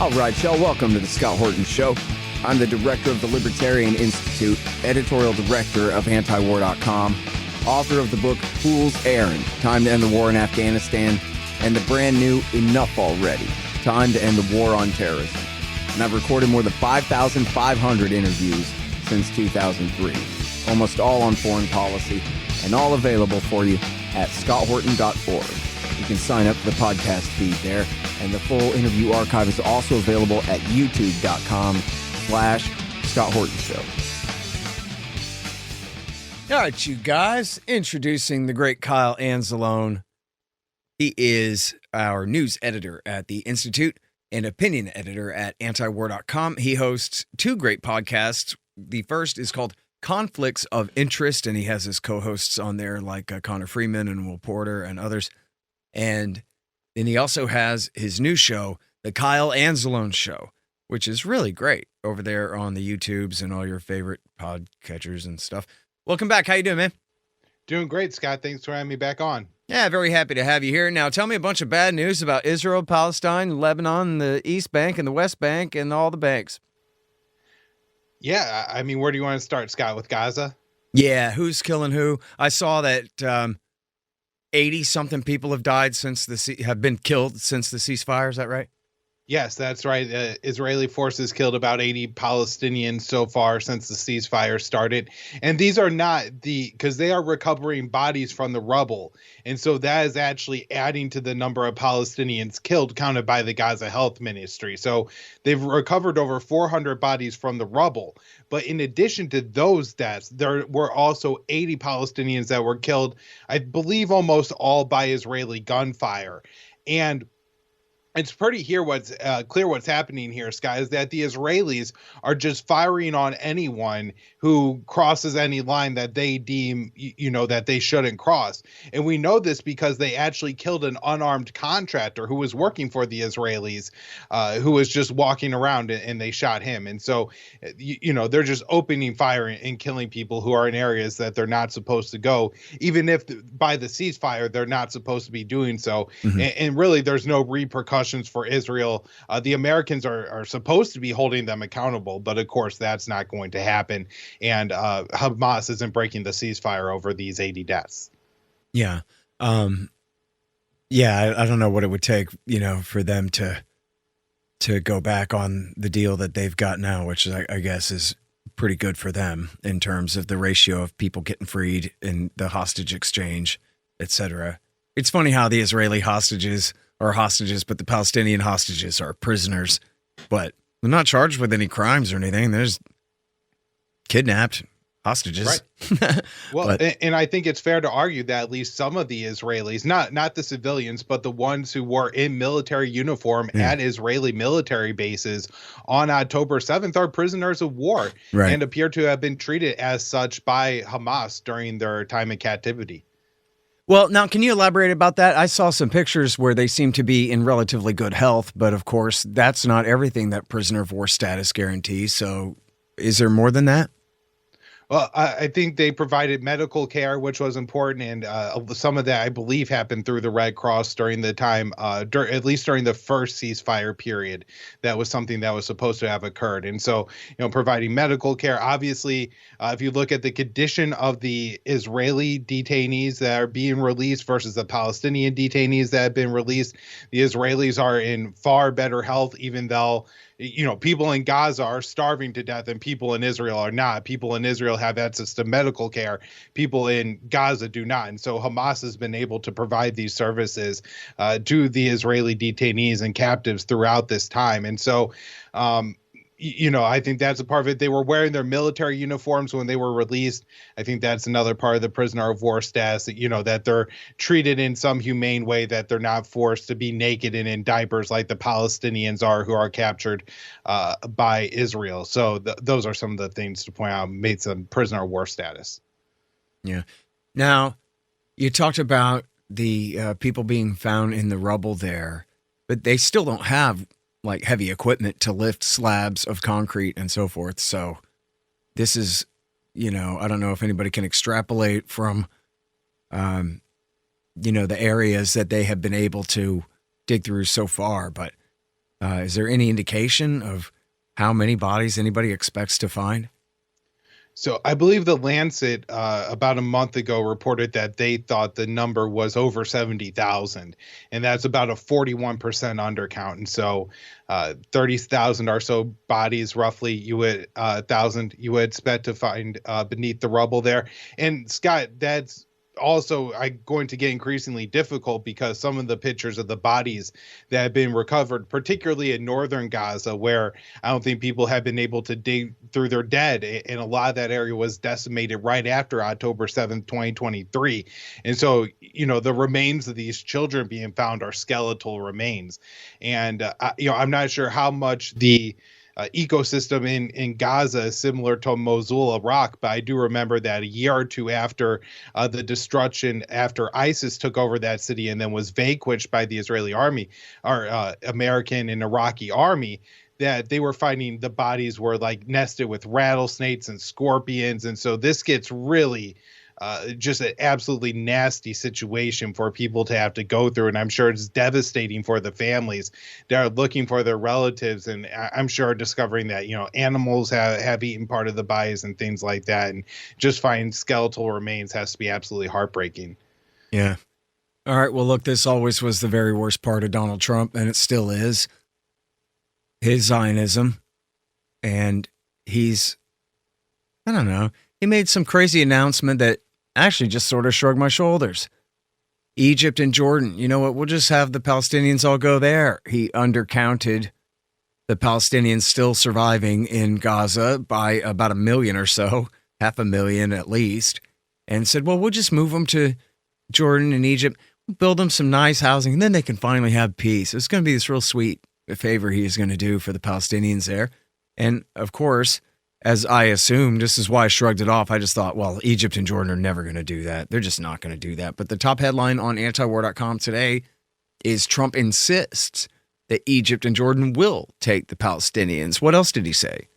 All right, y'all, welcome to the Scott Horton Show. I'm the director of the Libertarian Institute, editorial director of antiwar.com, author of the book Fool's Errand, Time to End the War in Afghanistan, and the brand new Enough Already, Time to End the War on Terrorism. And I've recorded more than 5,500 interviews since 2003, almost all on foreign policy, and all available for you at scotthorton.org. You can sign up for the podcast feed there, and the full interview archive is also available at youtube.com/Scott Horton Show. All right, you guys, introducing the great Kyle Anzalone. He is our news editor at the Institute and opinion editor at antiwar.com. He hosts two great podcasts. The first is called Conflicts of Interest, and he has his co-hosts on there like Connor Freeman and Will Porter and others. And then he also has his new show, The Kyle Anzalone Show, which is really great over there on the YouTubes and all your favorite podcatchers and stuff. Welcome back. How you doing, man? Doing great, Scott. Thanks for having me back on. Yeah, very happy to have you here. Now, tell me a bunch of bad news about Israel, Palestine, Lebanon, the East Bank and the West Bank and all the banks. Yeah, I mean, where do you want to start, Scott? With Gaza? Yeah, who's killing who? I saw that 80-something people have died have been killed since the ceasefire. Is that right? Yes, that's right. Israeli forces killed about 80 Palestinians so far since the ceasefire started. And these are not because they are recovering bodies from the rubble. And so that is actually adding to the number of Palestinians killed counted by the Gaza Health Ministry. So they've recovered over 400 bodies from the rubble. But in addition to those deaths, there were also 80 Palestinians that were killed, I believe almost all by Israeli gunfire. And it's pretty clear what's happening here, Scott, is that the Israelis are just firing on anyone who crosses any line that they deem, that they shouldn't cross. And we know this because they actually killed an unarmed contractor who was working for the Israelis, who was just walking around, and they shot him. And so, they're just opening fire and killing people who are in areas that they're not supposed to go, even if by the ceasefire, they're not supposed to be doing so. Mm-hmm. And really, there's no repercussions for Israel. The Americans are supposed to be holding them accountable, but of course that's not going to happen. And Hamas isn't breaking the ceasefire over these 80 deaths. Yeah. I don't know what it would take, for them to go back on the deal that they've got now, which I guess is pretty good for them in terms of the ratio of people getting freed and the hostage exchange, etc. It's funny how the Israeli hostages are hostages, but the Palestinian hostages are prisoners. But they're not charged with any crimes or anything. They're just kidnapped hostages. Right. Well, and I think it's fair to argue that at least some of the Israelis, not the civilians, but the ones who were in military uniform at Israeli military bases on October 7th are prisoners of war and appear to have been treated as such by Hamas during their time in captivity. Well, now, can you elaborate about that? I saw some pictures where they seem to be in relatively good health, but of course, that's not everything that prisoner of war status guarantees. So is there more than that? Well, I think they provided medical care, which was important, and some of that, I believe, happened through the Red Cross during the time, at least during the first ceasefire period. That was something that was supposed to have occurred. And so, providing medical care, obviously, if you look at the condition of the Israeli detainees that are being released versus the Palestinian detainees that have been released, the Israelis are in far better health, even though people in Gaza are starving to death and people in Israel are not. People in Israel have access to medical care. People in Gaza do not. And so Hamas has been able to provide these services to the Israeli detainees and captives throughout this time. And so, I think that's a part of it. They were wearing their military uniforms when they were released. I think that's another part of the prisoner of war status, that they're treated in some humane way, that they're not forced to be naked and in diapers like the Palestinians are who are captured by Israel. So those are some of the things to point out made some prisoner of war status. Yeah. Now, you talked about the people being found in the rubble there, but they still don't have like heavy equipment to lift slabs of concrete and so forth. So this is, I don't know if anybody can extrapolate from, the areas that they have been able to dig through so far, but Is there any indication of how many bodies anybody expects to find? So I believe the Lancet about a month ago reported that they thought the number was over 70,000, and that's about a 41% undercount. And so 30,000 or so bodies, roughly, you would 1,000 you would expect to find beneath the rubble there. And Scott, that's also going to get increasingly difficult because some of the pictures of the bodies that have been recovered, particularly in northern Gaza, where I don't think people have been able to dig through their dead, and a lot of that area was decimated right after October 7th, 2023. And so, the remains of these children being found are skeletal remains. And, I'm not sure how much the ecosystem in Gaza is similar to Mosul, Iraq, but I do remember that a year or two after the destruction, after ISIS took over that city and then was vanquished by the Israeli army, or American and Iraqi army, that they were finding the bodies were like nested with rattlesnakes and scorpions. And so this gets really just an absolutely nasty situation for people to have to go through. And I'm sure it's devastating for the families that are looking for their relatives. And I'm sure discovering that, animals have eaten part of the bodies and things like that. And just finding skeletal remains has to be absolutely heartbreaking. Yeah. All right. Well, look, this always was the very worst part of Donald Trump, and it still is. His Zionism. And I don't know, he made some crazy announcement that actually just sort of shrugged my shoulders. Egypt and Jordan, you know what? We'll just have the Palestinians all go there. He undercounted the Palestinians still surviving in Gaza by about 1 million or so, 500,000 at least, and said, well, we'll just move them to Jordan and Egypt, build them some nice housing, and then they can finally have peace. It's going to be this real sweet favor he's going to do for the Palestinians there. And of course, as I assumed, this is why I shrugged it off. I just thought, well, Egypt and Jordan are never going to do that. They're just not going to do that. But the top headline on antiwar.com today is Trump insists that Egypt and Jordan will take the Palestinians. What else did he say?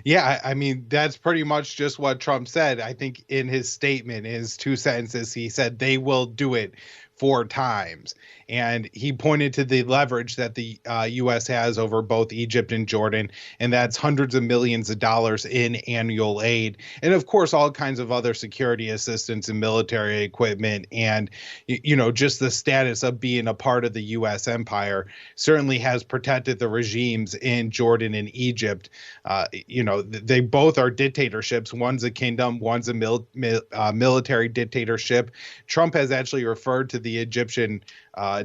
Yeah, I mean, that's pretty much just what Trump said. I think in his statement, his 2 sentences, he said they will do it 4 times. And he pointed to the leverage that the U.S. has over both Egypt and Jordan, and that's hundreds of millions of dollars in annual aid. And of course, all kinds of other security assistance and military equipment. And, just the status of being a part of the U.S. empire certainly has protected the regimes in Jordan and Egypt. They both are dictatorships. One's a kingdom, one's a military dictatorship. Trump has actually referred to the Egyptian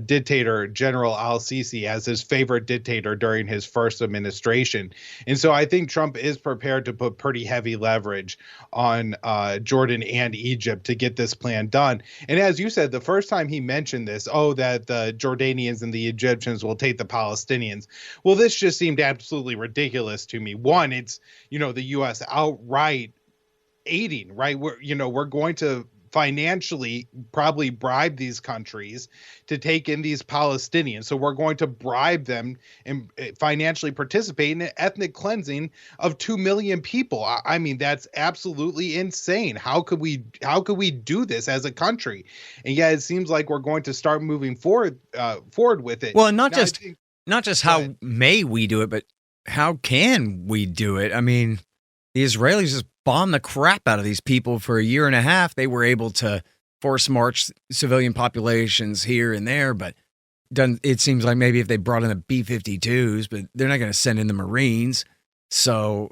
dictator General al-Sisi as his favorite dictator during his first administration. And so I think Trump is prepared to put pretty heavy leverage on Jordan and Egypt to get this plan done. And as you said, the first time he mentioned this, that the Jordanians and the Egyptians will take the Palestinians. Well, this just seemed absolutely ridiculous to me. One, it's, the U.S. outright aiding, right? We're going to financially probably bribe these countries to take in these Palestinians. So we're going to bribe them and financially participate in an ethnic cleansing of 2 million people. I mean, that's absolutely insane. How could we do this as a country? And yet it seems like we're going to start moving forward with it. Well, not just how may we do it, but how can we do it? I mean, the Israelis just bombed the crap out of these people for 1.5 years. They were able to force march civilian populations here and there, but it seems like maybe if they brought in the B-52s, but they're not going to send in the Marines. So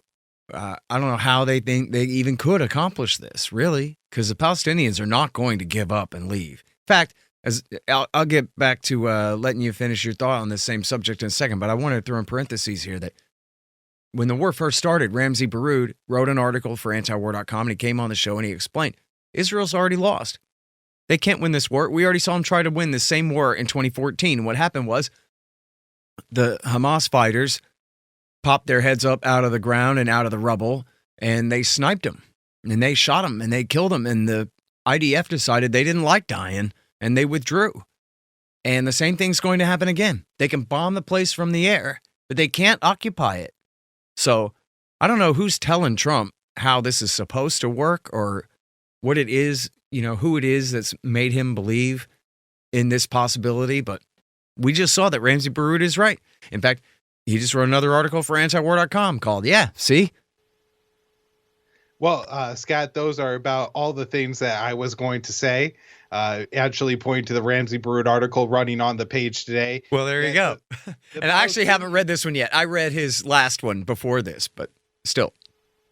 I don't know how they think they even could accomplish this, really, because the Palestinians are not going to give up and leave. In fact, I'll get back to letting you finish your thought on this same subject in a second, but I want to throw in parentheses here that when the war first started, Ramzi Baroud wrote an article for antiwar.com, and he came on the show and he explained, Israel's already lost. They can't win this war. We already saw them try to win the same war in 2014. What happened was the Hamas fighters popped their heads up out of the ground and out of the rubble, and they sniped them, and they shot them, and they killed them, and the IDF decided they didn't like dying, and they withdrew. And the same thing's going to happen again. They can bomb the place from the air, but they can't occupy it. So I don't know who's telling Trump how this is supposed to work or what it is, who it is that's made him believe in this possibility. But we just saw that Ramsey Baroud is right. In fact, he just wrote another article for antiwar.com called, yeah, see? Well, Scott, those are about all the things that I was going to say. Actually pointing to the Ramsey Baroud article running on the page today. Well, there you go. And I actually haven't read this one yet. I read his last one before this, but still.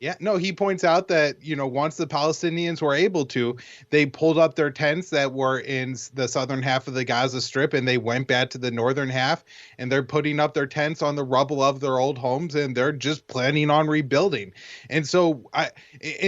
Yeah, no, he points out that, once the Palestinians were able to, they pulled up their tents that were in the southern half of the Gaza Strip and they went back to the northern half, and they're putting up their tents on the rubble of their old homes, and they're just planning on rebuilding. And so,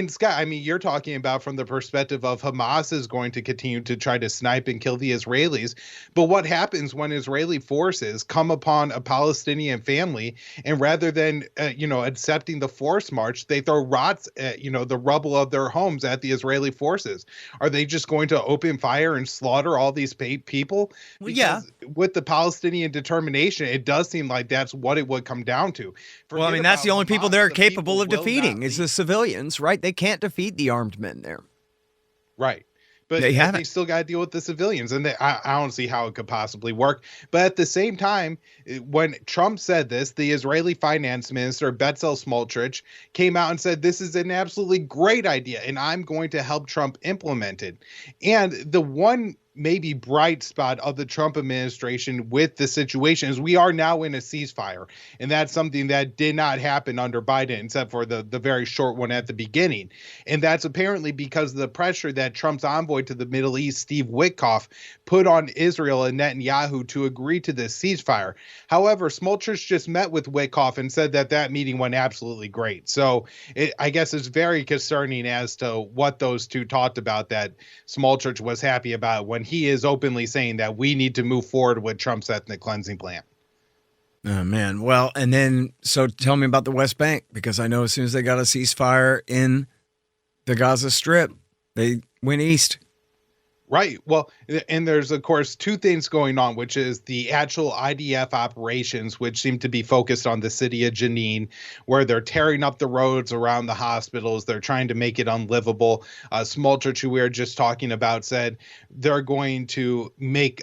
Scott, you're talking about from the perspective of Hamas is going to continue to try to snipe and kill the Israelis. But what happens when Israeli forces come upon a Palestinian family, and rather than, accepting the forced march, they throw rots at, the rubble of their homes at the Israeli forces? Are they just going to open fire and slaughter all these people? Well, yeah. With the Palestinian determination, it does seem like that's what it would come down to. That's the only people they're capable of defeating is the civilians, right? They can't defeat the armed men there. Right. But they still got to deal with the civilians, and I don't see how it could possibly work. But at the same time, when Trump said this, the Israeli finance minister, Bezalel Smotrich, came out and said, this is an absolutely great idea, and I'm going to help Trump implement it. And the one maybe bright spot of the Trump administration with the situation is we are now in a ceasefire. And that's something that did not happen under Biden, except for the very short one at the beginning. And that's apparently because of the pressure that Trump's envoy to the Middle East, Steve Witkoff, put on Israel and Netanyahu to agree to this ceasefire. However, Smotrich just met with Witkoff and said that meeting went absolutely great. So I guess it's very concerning as to what those two talked about, that Smotrich was happy about when he is openly saying that we need to move forward with Trump's ethnic cleansing plan. Oh, man. Well, and then, so tell me about the West Bank, because I know as soon as they got a ceasefire in the Gaza Strip, they went east. Right. Well, and there's, of course, two things going on, which is the actual IDF operations, which seem to be focused on the city of Jenin, where they're tearing up the roads around the hospitals. They're trying to make it unlivable. Smotrich, who we were just talking about, said they're going to make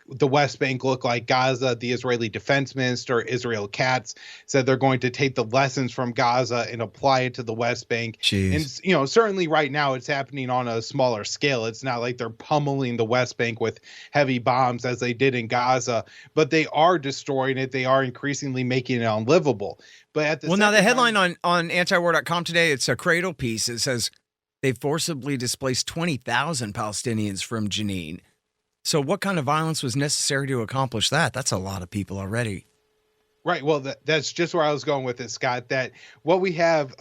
the West Bank look like Gaza. The Israeli defense minister, Israel Katz, said they're going to take the lessons from Gaza and apply it to the West Bank. Jeez. And, certainly right now it's happening on a smaller scale. It's not like they're pummeling the West Bank with heavy bombs as they did in Gaza, but they are destroying it. They are increasingly making it unlivable. But at the now the headline on antiwar.com today, it's a Cradle piece. It says they forcibly displaced 20,000 Palestinians from Jenin. So what kind of violence was necessary to accomplish that? That's a lot of people already. Right. Well, that's just where I was going with it, Scott, that what we have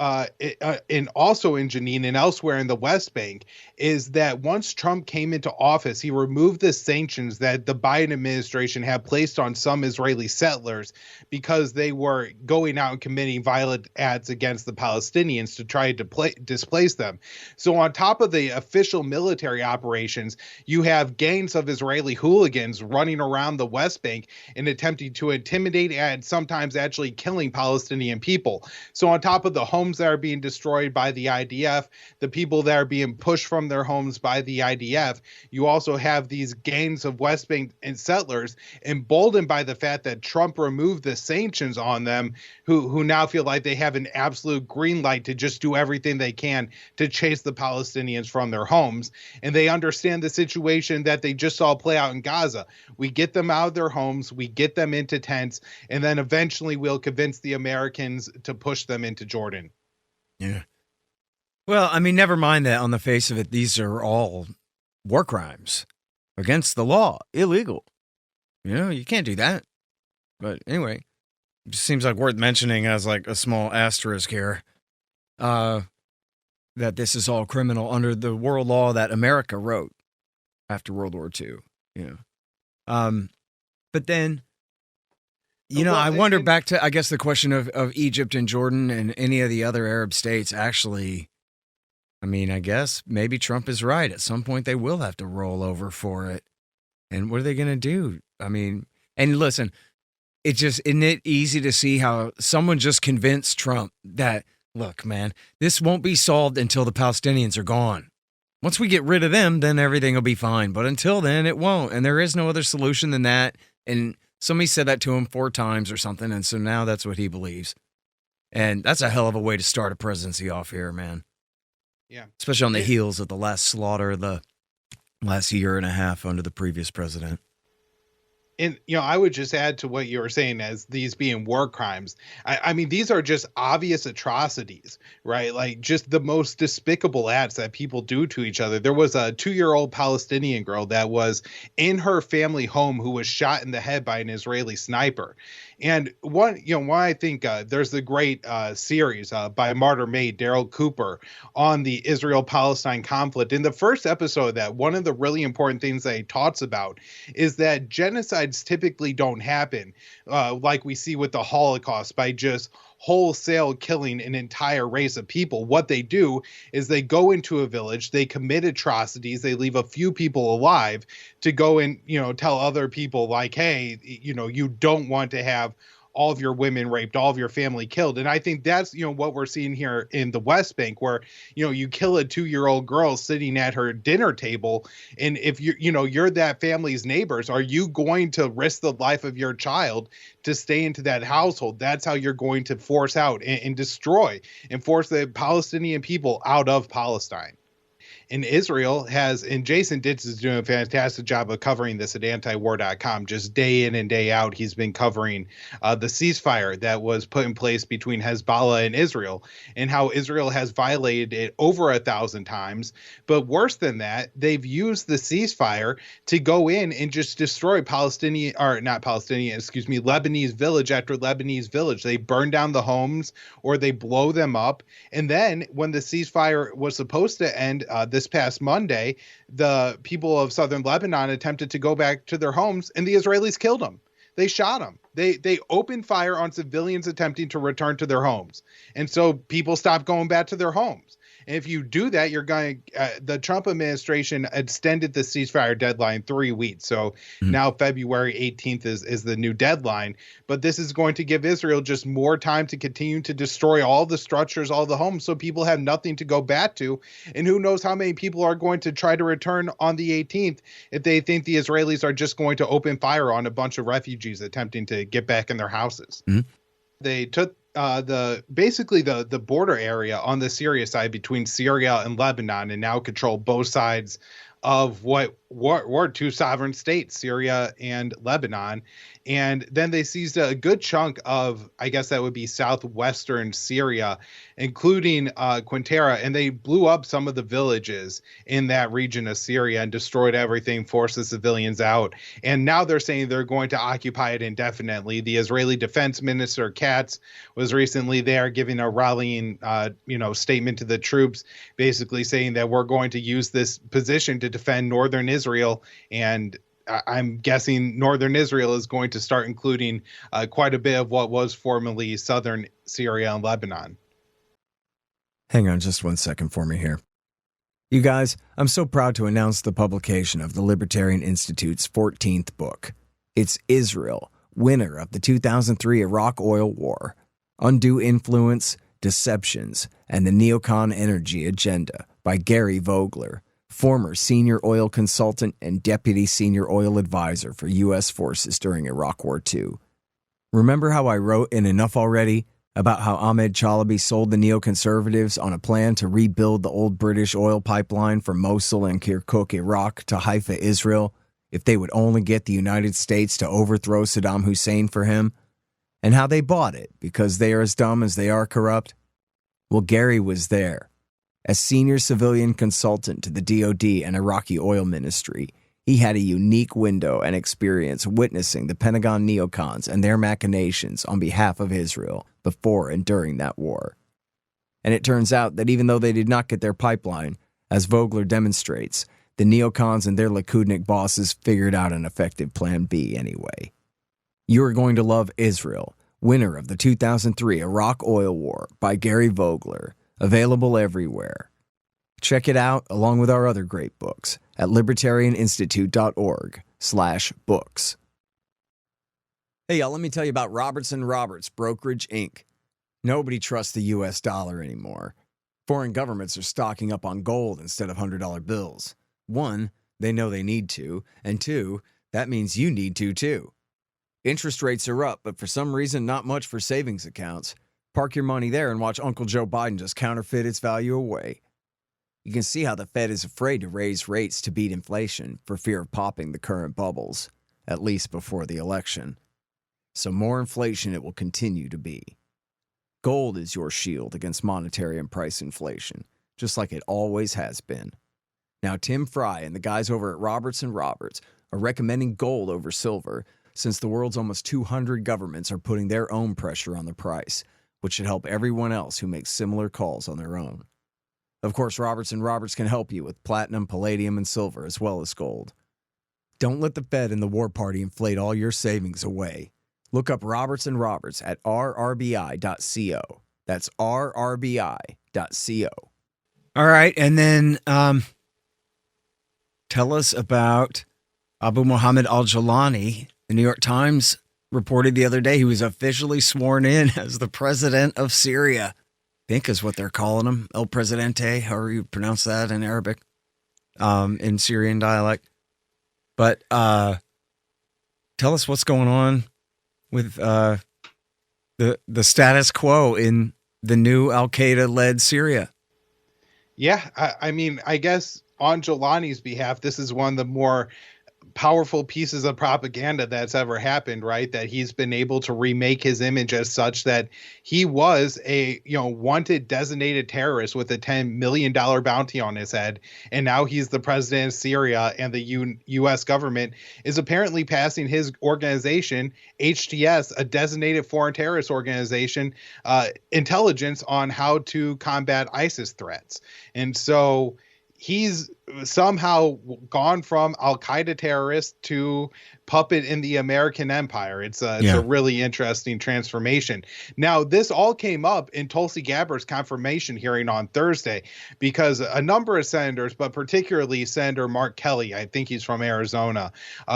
in also in Jenin and elsewhere in the West Bank is that once Trump came into office, he removed the sanctions that the Biden administration had placed on some Israeli settlers because they were going out and committing violent acts against the Palestinians to try to displace them. So on top of the official military operations, you have gangs of Israeli hooligans running around the West Bank and attempting to intimidate and sometimes actually killing Palestinian people. So on top of the homes that are being destroyed by the IDF, the people that are being pushed from their homes by the IDF, you also have these gangs of West Bank and settlers emboldened by the fact that Trump removed the sanctions on them, who now feel like they have an absolute green light to just do everything they can to chase the Palestinians from their homes. And they understand the situation that they just saw play out in Gaza. We get them out of their homes, we get them into tents, and then eventually we'll convince the Americans to push them into Jordan. Yeah. Well, never mind that on the face of it, these are all war crimes against the law, illegal. You can't do that. But anyway, it just seems like worth mentioning as like a small asterisk here, that this is all criminal under the world law that America wrote after World War II. But then, I wonder back to, I guess, the question of Egypt and Jordan and any of the other Arab states. Actually, I guess maybe Trump is right. At some point, they will have to roll over for it. And what are they going to do? And listen, isn't it easy to see how someone just convinced Trump that, look, man, this won't be solved until the Palestinians are gone. Once we get rid of them, then everything will be fine. But until then, it won't. And there is no other solution than that. And somebody said that to him 4 times or something, and so now that's what he believes. And that's a hell of a way to start a presidency off here, man. Yeah. Especially on the heels of the last slaughter of the last year and a half under the previous president. And, I would just add to what you were saying as these being war crimes. I mean, these are just obvious atrocities, right? Like just the most despicable acts that people do to each other. There was a 2-year-old Palestinian girl that was in her family home who was shot in the head by an Israeli sniper. And why I think there's the great series by Martyr Made, Daryl Cooper, on the Israel-Palestine conflict. In the first episode of that, one of the really important things that he talks about is that genocides typically don't happen like we see with the Holocaust by just wholesale killing an entire race of people. What they do is they go into a village, they commit atrocities, they leave a few people alive to go and, tell other people like, hey, you don't want to have all of your women raped, all of your family killed. And I think that's, what we're seeing here in the West Bank, where, you kill a 2-year-old girl sitting at her dinner table. And if you're that family's neighbors, are you going to risk the life of your child to stay into that household? That's how you're going to force out and destroy and force the Palestinian people out of Palestine. And Israel has, and Jason Ditz is doing a fantastic job of covering this at antiwar.com. Just day in and day out, he's been covering the ceasefire that was put in place between Hezbollah and Israel, and how Israel has violated it over 1,000 times. But worse than that, they've used the ceasefire to go in and just destroy Lebanese village after Lebanese village. They burn down the homes or they blow them up. And then when the ceasefire was supposed to end this past Monday, the people of southern Lebanon attempted to go back to their homes, and the Israelis killed them. They shot them. They opened fire on civilians attempting to return to their homes. And so people stopped going back to their homes. And if you do that, you're going to, the Trump administration extended the ceasefire deadline 3 weeks. So now February 18th is the new deadline. But this is going to give Israel just more time to continue to destroy all the structures, all the homes, so people have nothing to go back to. And who knows how many people are going to try to return on the 18th if they think the Israelis are just going to open fire on a bunch of refugees attempting to get back in their houses. They took the border area on the Syria side between Syria and Lebanon, and now control both sides of what were 2 sovereign states, Syria and Lebanon. And then they seized a good chunk of, I guess that would be southwestern Syria, including Quintera, and they blew up some of the villages in that region of Syria and destroyed everything, forced the civilians out. And now they're saying they're going to occupy it indefinitely. The Israeli Defense Minister Katz was recently there giving a rallying, statement to the troops, basically saying that we're going to use this position to defend northern Israel. And I'm guessing northern Israel is going to start including quite a bit of what was formerly southern Syria and Lebanon. Hang on just 1 second for me here. You guys, I'm so proud to announce the publication of the Libertarian Institute's 14th book. It's Israel, winner of the 2003 Iraq Oil War, Undue Influence, Deceptions, and the Neocon Energy Agenda by Gary Vogler, former senior oil consultant and deputy senior oil advisor for U.S. forces during Iraq War II. Remember how I wrote in Enough Already about how Ahmed Chalabi sold the neoconservatives on a plan to rebuild the old British oil pipeline from Mosul and Kirkuk, Iraq to Haifa, Israel, if they would only get the United States to overthrow Saddam Hussein for him? And how they bought it because they are as dumb as they are corrupt? Well, Gary was there. As senior civilian consultant to the DoD and Iraqi oil ministry, he had a unique window and experience witnessing the Pentagon neocons and their machinations on behalf of Israel before and during that war. And it turns out that even though they did not get their pipeline, as Vogler demonstrates, the neocons and their Likudnik bosses figured out an effective plan B anyway. You are going to love Israel, winner of the 2003 Iraq Oil War by Gary Vogler, available everywhere. Check it out along with our other great books at libertarianinstitute.org/books. Hey, y'all, let me tell you about Robertson Roberts Brokerage, Inc. Nobody trusts the U.S. dollar anymore. Foreign governments are stocking up on gold instead of $100 bills. 1, they know they need to, and 2, that means you need to too. Interest rates are up, but for some reason, not much for savings accounts. Park your money there and watch Uncle Joe Biden just counterfeit its value away. You can see how the Fed is afraid to raise rates to beat inflation for fear of popping the current bubbles, at least before the election. So more inflation it will continue to be. Gold is your shield against monetary and price inflation, just like it always has been. Now, Tim Fry and the guys over at Roberts & Roberts are recommending gold over silver since the world's almost 200 governments are putting their own pressure on the price, which should help everyone else who makes similar calls on their own. Of course, Roberts & Roberts can help you with platinum, palladium, and silver, as well as gold. Don't let the Fed and the war party inflate all your savings away. Look up Roberts & Roberts at rrbi.co. That's rrbi.co. All right, and then tell us about Abu Muhammad al-Jawlani. The New York Times reported the other day he was officially sworn in as the president of Syria. I think is what they're calling him, El Presidente, however you pronounce that in Arabic, in Syrian dialect. But tell us what's going on with the status quo in the new Al-Qaeda-led Syria. Yeah, I mean, I guess on Jolani's behalf, this is one of the more powerful pieces of propaganda that's ever happened, right? That he's been able to remake his image as such that he was a, wanted designated terrorist with a $10 million bounty on his head. And now he's the president of Syria, and the U.S. government is apparently passing his organization, HTS, a designated foreign terrorist organization, intelligence on how to combat ISIS threats. And so he's somehow gone from Al-Qaeda terrorist to puppet in the American empire. It's a really interesting transformation. Now, this all came up in Tulsi Gabbard's confirmation hearing on Thursday because a number of senators, but particularly Senator Mark Kelly, I think he's from Arizona,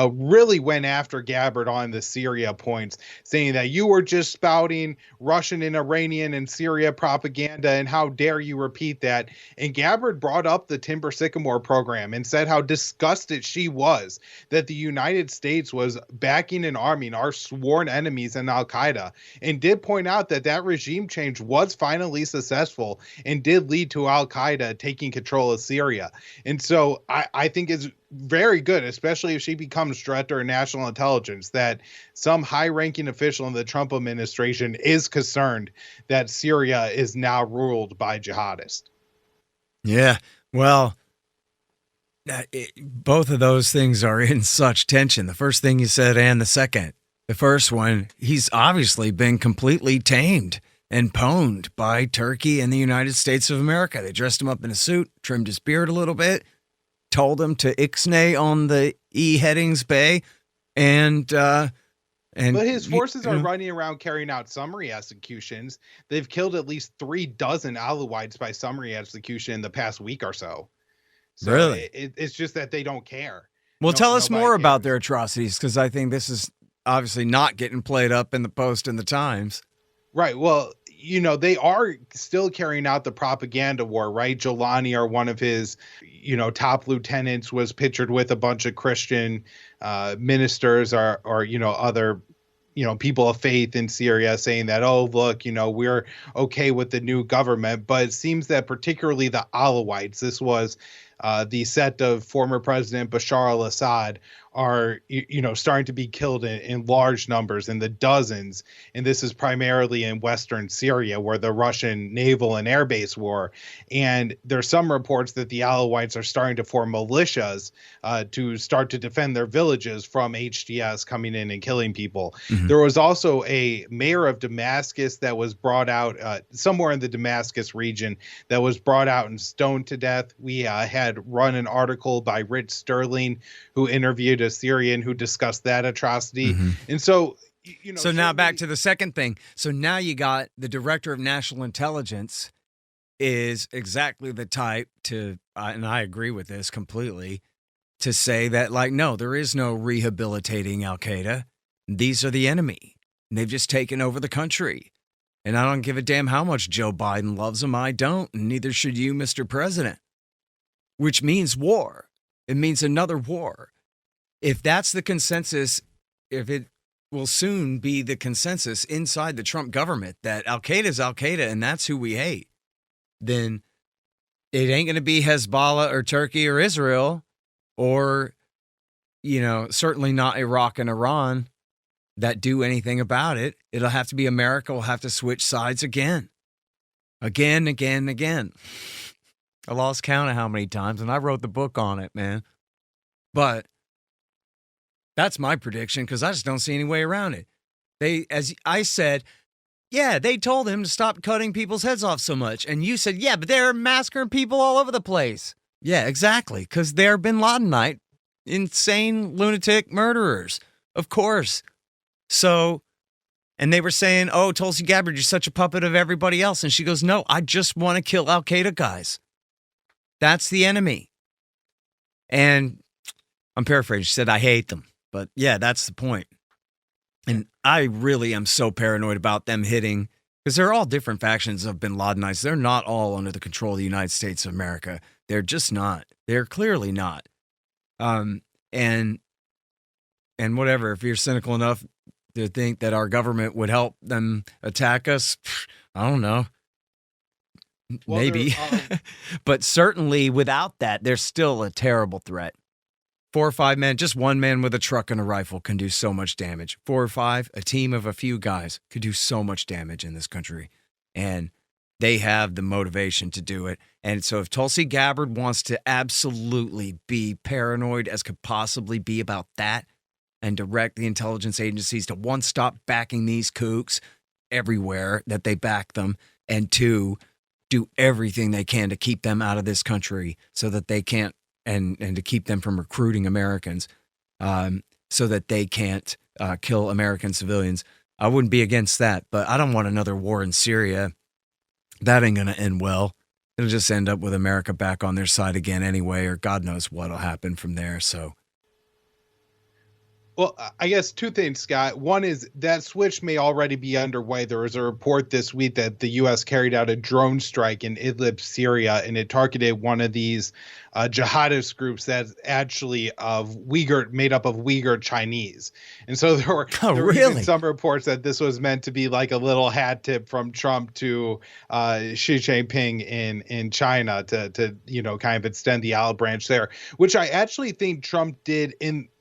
really went after Gabbard on the Syria points, saying that you were just spouting Russian and Iranian and Syria propaganda, and how dare you repeat that. And Gabbard brought up the Timber Sycamore program and said how disgusted she was that the United States was backing and arming our sworn enemies in Al-Qaeda, and did point out that that regime change was finally successful and did lead to Al-Qaeda taking control of Syria. And so I think it's very good, especially if she becomes director of national intelligence, that some high-ranking official in the Trump administration is concerned that Syria is now ruled by jihadists. Yeah, well, both of those things are in such tension. The first thing you said and the second. The first one, he's obviously been completely tamed and pwned by Turkey and the United States of America. They dressed him up in a suit, trimmed his beard a little bit, told him to ixnay on the Headings Bay, but his forces are running around carrying out summary executions. They've killed at least 36 Alawites by summary execution in the past week or so. So really? It's just that they don't care. Well, tell us more about their atrocities, because I think this is obviously not getting played up in the Post and the Times. Right. Well, they are still carrying out the propaganda war, right? Jolani, or one of his, top lieutenants, was pictured with a bunch of Christian ministers or other people of faith in Syria, saying that, oh, look, we're okay with the new government. But it seems that particularly the Alawites, this was the set of former President Bashar al-Assad, are, starting to be killed in large numbers, in the dozens. And this is primarily in Western Syria, where the Russian naval and air base were. And there's some reports that the Alawites are starting to form militias to start to defend their villages from HTS coming in and killing people. Mm-hmm. There was also a mayor of Damascus that was brought out somewhere in the Damascus region that was brought out and stoned to death. We had run an article by Rich Sterling, who interviewed a Syrian who discussed that atrocity. Mm-hmm. And so, so now back to the second thing. So now you got the director of national intelligence is exactly the type to, and I agree with this completely, to say that, no, there is no rehabilitating Al-Qaeda. These are the enemy. And they've just taken over the country. And I don't give a damn how much Joe Biden loves them. I don't. And neither should you, Mr. President. Which means war. It means another war. If that's the consensus, if it will soon be the consensus inside the Trump government that Al-Qaeda is Al-Qaeda and that's who we hate, then it ain't going to be Hezbollah or Turkey or Israel or, certainly not Iraq and Iran that do anything about it. It'll have to be America will have to switch sides again. Again. I lost count of how many times, and I wrote the book on it, man. But that's my prediction because I just don't see any way around it. As I said, yeah, they told him to stop cutting people's heads off so much. And you said, yeah, but they're massacring people all over the place. Yeah, exactly, because they're Bin Ladenite, insane lunatic murderers, of course. So, and they were saying, oh, Tulsi Gabbard, you're such a puppet of everybody else. And she goes, no, I just want to kill Al-Qaeda guys. That's the enemy. And I'm paraphrasing. She said, I hate them. But yeah, that's the point. And I really am so paranoid about them hitting, because they're all different factions of Bin Ladenites. They're not all under the control of the United States of America. They're just not. They're clearly not. And whatever, if you're cynical enough to think that our government would help them attack us, I don't know. Well, maybe. But certainly without that, they're still a terrible threat. 4 or 5 men, just one man with a truck and a rifle can do so much damage. 4 or 5, a team of a few guys could do so much damage in this country. And they have the motivation to do it. And so if Tulsi Gabbard wants to absolutely be paranoid as could possibly be about that and direct the intelligence agencies to, 1, stop backing these kooks everywhere that they back them, and 2, do everything they can to keep them out of this country so that they can't, and to keep them from recruiting Americans so that they can't kill American civilians. I wouldn't be against that, but I don't want another war in Syria. That ain't going to end well. It'll just end up with America back on their side again anyway, or God knows what'll happen from there. So, well, I guess 2 things, Scott. One is that switch may already be underway. There was a report this week that the U.S. carried out a drone strike in Idlib, Syria, and it targeted one of these jihadist groups that's actually made up of Uyghur Chinese. And so there were even some reports that this was meant to be like a little hat tip from Trump to Xi Jinping in China to kind of extend the olive branch there, which I actually think Trump did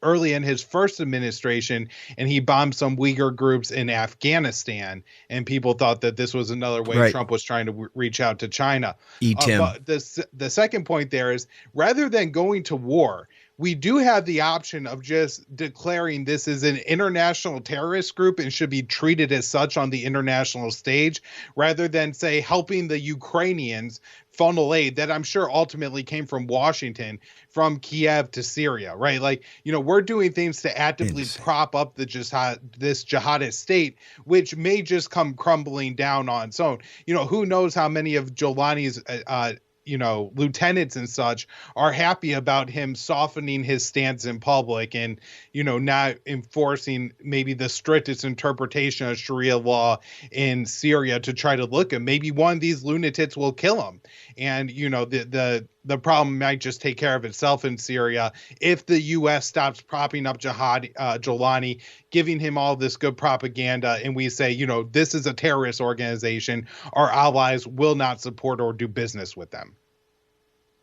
early in his first administration, and he bombed some Uyghur groups in Afghanistan, and people thought that this was another way Trump was trying to reach out to China. But the second point there is, rather than going to war, we do have the option of just declaring this is an international terrorist group and should be treated as such on the international stage, rather than, say, helping the Ukrainians funnel aid that I'm sure ultimately came from Washington, from Kiev to Syria, right? Like, we're doing things to actively prop up this jihadist state, which may just come crumbling down on its own. Who knows how many of Jolani's lieutenants and such are happy about him softening his stance in public and, not enforcing maybe the strictest interpretation of Sharia law in Syria to try to look him. Maybe one of these lunatics will kill him. And, the problem might just take care of itself in Syria if the U.S. stops propping up Jolani, giving him all this good propaganda, and we say, this is a terrorist organization. Our allies will not support or do business with them.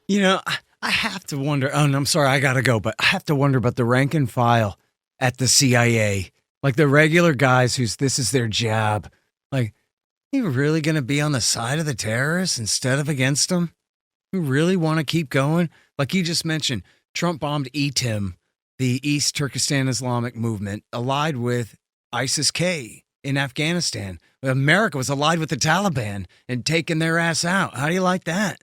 I have to wonder. Oh, no, I'm sorry, I got to go. But I have to wonder about the rank and file at the CIA, like the regular guys this is their job. Like, you really going to be on the side of the terrorists instead of against them? You really want to keep going? Like you just mentioned, Trump bombed ETIM, the East Turkestan Islamic movement, allied with ISIS-K in Afghanistan. America was allied with the Taliban and taking their ass out. How do you like that?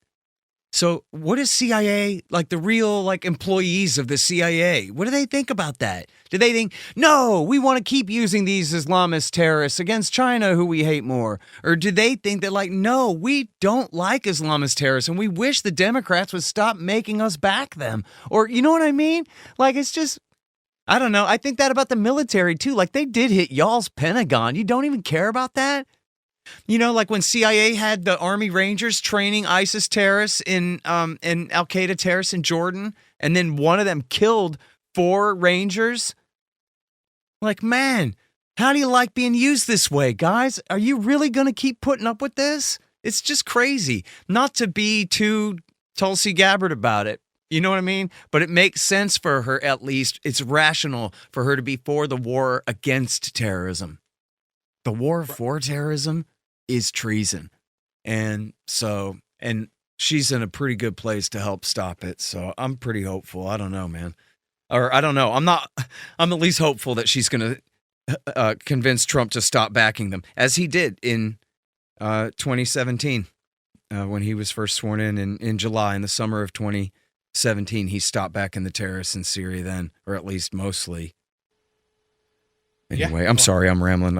So what is CIA, like the real employees of the CIA, what do they think about that? Do they think, no, we want to keep using these Islamist terrorists against China, who we hate more? Or do they think that no, we don't like Islamist terrorists and we wish the Democrats would stop making us back them? Or you know what I mean? It's just, I don't know. I think that about the military too. They did hit y'all's Pentagon. You don't even care about that? When CIA had the Army Rangers training ISIS terrorists and Al-Qaeda terrorists in Jordan, and then one of them killed 4 Rangers. Man, How do you like being used this way, guys? Are you really going to keep putting up with this? It's just crazy. Not to be too Tulsi Gabbard about it. You know what I mean? But it makes sense for her, at least. It's rational for her to be for the war against terrorism. The war for terrorism is treason. And she's in a pretty good place to help stop it. So I'm pretty hopeful. I don't know, man. Or I don't know. I'm at least hopeful that she's going to convince Trump to stop backing them, as he did in 2017 when he was first sworn in July, in the summer of 2017. He stopped backing the terrorists in Syria then, or at least mostly. Anyway, I'm sorry I'm rambling.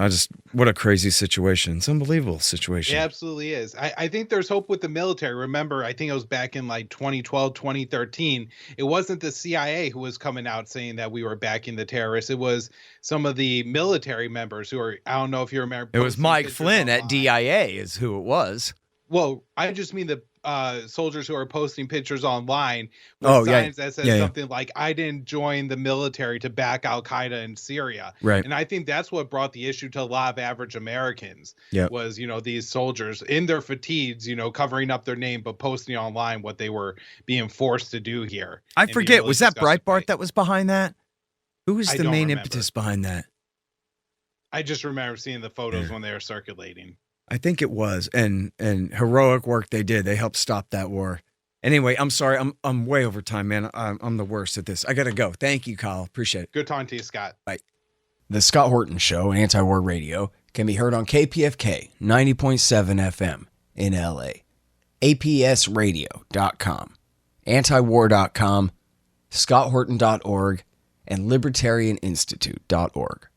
What a crazy situation. It's an unbelievable situation. It absolutely is. I think there's hope with the military. Remember, I think it was back in like 2012, 2013. It wasn't the CIA who was coming out saying that we were backing the terrorists. It was some of the military members who are, I don't know if you remember. It was Mike Flynn at DIA is who it was. Well, I just mean the soldiers who are posting pictures online with signs that says something like, I didn't join the military to back Al-Qaeda in Syria. Right. And I think that's what brought the issue to a lot of average Americans was, these soldiers in their fatigues, covering up their name, but posting online what they were being forced to do here. I forget, really was that Breitbart that was behind that? Who was the main impetus behind that? I just remember seeing the photos when they were circulating. I think it was, and heroic work they did. They helped stop that war. Anyway, I'm sorry. I'm way over time, man. I'm the worst at this. I got to go. Thank you, Kyle. Appreciate it. Good talking to you, Scott. Bye. The Scott Horton Show, Anti-War Radio, can be heard on KPFK 90.7 FM in LA, APSradio.com, antiwar.com, scotthorton.org, and libertarianinstitute.org.